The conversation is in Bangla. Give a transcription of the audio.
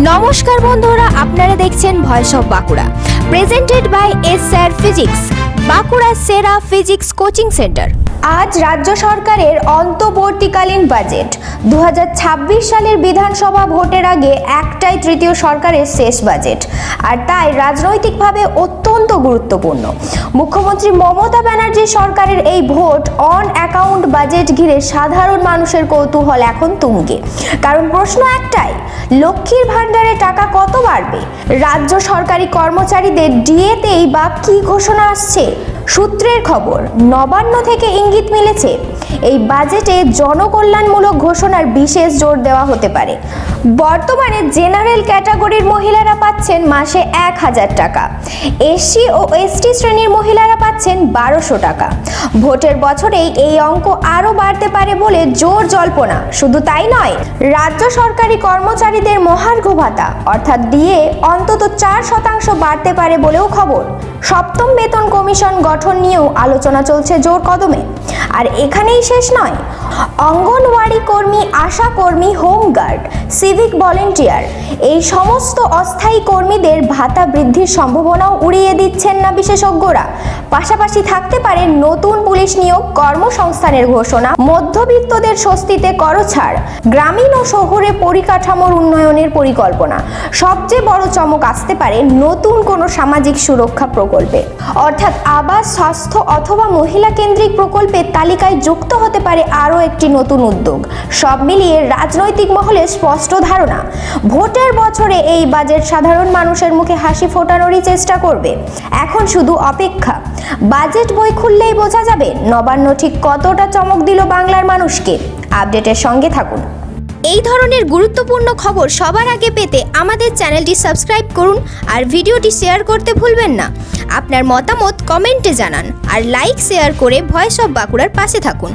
নমস্কার বন্ধুরা, আপনারা দেখছেন voice of Bankura, presented by S sir physics, Bankura সেরা ফিজিক্স কোচিং সেন্টার। আজ রাজ্য সরকারের অন্তর্বর্তীকালীন বাজেট 2026 সালের বিধানসভা ভোটের আগে একটাই তৃতীয় সরকারের শেষ বাজেট, আর তাই রাজনৈতিকভাবে অত্যন্ত গুরুত্বপূর্ণ। মুখ্যমন্ত্রী মমতা ব্যানার্জি সরকারের এই ভোট অন অ্যাকাউন্ট বাজেট ঘিরে সাধারণ মানুষের কৌতূহল এখন তুঙ্গে। কারণ প্রশ্ন একটাই, লক্ষ্মীর ভাণ্ডারে টাকা কত বাড়বে? রাজ্য সরকারি কর্মচারীদের ডিএতেই বা কি ঘোষণা আসছে? সূত্রের খবর, নবান্ন থেকে ইঙ্গিত মিলেছে এই বাজেটে জনকল্যাণমূলক ঘোষণার বিশেষ জোর দেওয়া হতে পারে। বর্তমানে জেনারেল ক্যাটাগরির মহিলারা পাচ্ছেন মাসে 1000 টাকা, এসসি ও এসটি শ্রেণীর মহিলারা পাচ্ছেন 1200 টাকা। ভোটের বছরেই এই অঙ্ক আরও বাড়তে পারে বলে জোর জল্পনা। শুধু তাই নয়, রাজ্য সরকারি কর্মচারীদের মহার্ঘ ভাতা অর্থাৎ ডিএ অন্তত 4% বাড়তে পারে বলেও খবর। সপ্তম বেতন কমিশন গঠন নিয়েও আলোচনা চলছে জোর কদমে। আর এখানেই শেষ নয়, অঙ্গনওয়াড়ি কর্মী, আশা কর্মী, হোমগার্ড, সিভিক ভলেন্টিয়ার এই সমস্ত অস্থায়ী কর্মীদের ভাতা বৃদ্ধির সম্ভাবনাও উড়িয়ে দিচ্ছেন না বিশেষজ্ঞরা। পাশাপাশি থাকতে পারে নতুন পুলিশ নিয়োগ, কর্মসংস্থানের ঘোষণা, মধ্যবিত্তদের স্বস্তিতে করছাড়, গ্রামীণ ও শহরে পরিকাঠামোর উন্নয়নের পরিকল্পনা। সবচেয়ে বড় চমক আসতে পারে নতুন কোনো সামাজিক সুরক্ষা প্রকল্পে, অর্থাৎ আবাস, স্বাস্থ্য অথবা মহিলা কেন্দ্রিক প্রকল্পের তালিকায় যুক্ত হতে পারে আরও একটি নতুন উদ্যোগ। সব মিলিয়ে রাজনৈতিক মহলে স্পষ্ট ধারণা, ভোটের বছরে এই বাজেট সাধারণ মানুষের মুখে হাসি ফোটানোরই চেষ্টা করবে। এখন শুধু অপেক্ষা, বাজেট বই খুললেই বোঝা যাবে নবান্ন ঠিক কতটা চমক দিল বাংলার মানুষকে। আপডেটের সঙ্গে থাকুন। এই ধরনের গুরুত্বপূর্ণ খবর সবার আগে পেতে আমাদের চ্যানেলটি সাবস্ক্রাইব করুন আর ভিডিওটি শেয়ার করতে ভুলবেন না। আপনার মতামত কমেন্টে জানান আর লাইক শেয়ার করে ভয়েস অফ বাঁকুড়ার পাশে থাকুন।